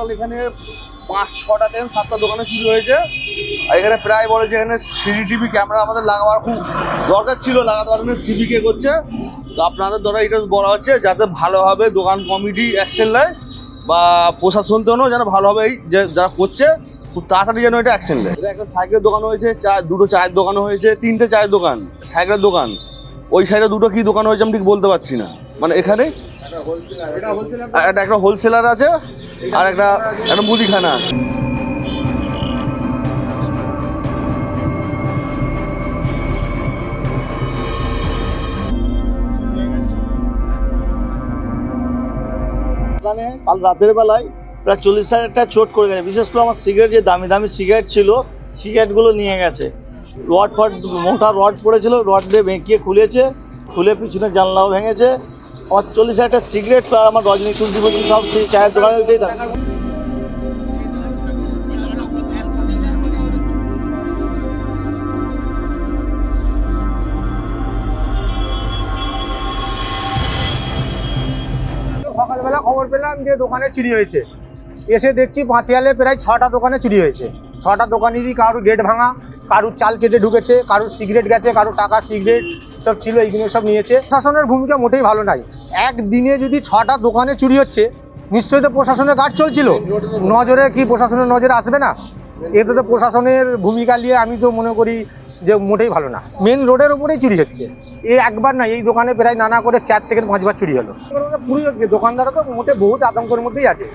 Total এখানে 5-6টা থেকে 7টা দোকানে চুরি হয়েছে। আর এখানে প্রায় বলে যে এখানে সিসিটিভি ক্যামেরা আমাদের লাগাবার খুব দরকার ছিল, লাগাতে পারেন সিভিকে করছে। তো আপনাদের দ্বারা এটা বলা হচ্ছে যাতে ভালোভাবে দোকান কমিটি অ্যাকশন নেয় বা প্রশাসনতেও যেন ভালোভাবে এই যে যারা করছে খুব তাড়াতাড়ি যেন এটা অ্যাকশন নেয়। এটা একটা সাইকেলের দোকান হয়েছে, দুটো চায়ের দোকান হয়েছে, 3টে চায়ের দোকান, সাইকেলের দোকান। ওই সাইডে দুটো কি দোকান হয়েছে আমি ঠিক বলতে পারছি না। মানে এখানে একটা হোলসেলার আছে আর একটা মুদিখানা আছে। কাল রাতের বেলায় প্রায় 40,000 টাকা চোট করে গেছে। বিশেষ করে আমার সিগারেট, যে দামি দামি সিগারেট ছিল, সিগারেটগুলো নিয়ে গেছে। রড ফড, মোটা রড পড়েছিল, রড দিয়ে বেঁকিয়ে খুলে পিছনে জানলাও ভেঙেছে। আমার 40,000 টাকা সিগারেট আর আমার রজনী তুলসী বলছি সব সেই চায়ের দোকানে উঠেই থাকে। সকালবেলা খবর পেলাম যে দোকানে চুরি হয়েছে। এসে দেখছি পাতিয়ালে প্রায় 6টা দোকানে চুরি হয়েছে। 6টা দোকানেরই কারোর গেট ভাঙা, কারোর চাল কেটে ঢুকেছে, কারোর সিগারেট গেছে, কারোর টাকা সিগারেট সব ছিল, এইগুলো সব নিয়েছে। প্রশাসনের ভূমিকা মোটেই ভালো নাই। একদিনে যদি 6টা দোকানে চুরি হচ্ছে, নিশ্চয়ই তো প্রশাসনের গার্ড চলছিল, নজরে কি প্রশাসনের নজরে আসবে না? এতে তো প্রশাসনের ভূমিকা নিয়ে আমি তো মনে করি যে মোটেই ভালো না। মেন রোডের উপরেই চুরি হচ্ছে। এই একবার না, এই দোকানে প্রায় নানা করে 4 থেকে 5 বার চুরি হলো। পুরোই হচ্ছে, দোকানদাররা তো মোটে বহুত আতঙ্কের মধ্যেই আছে।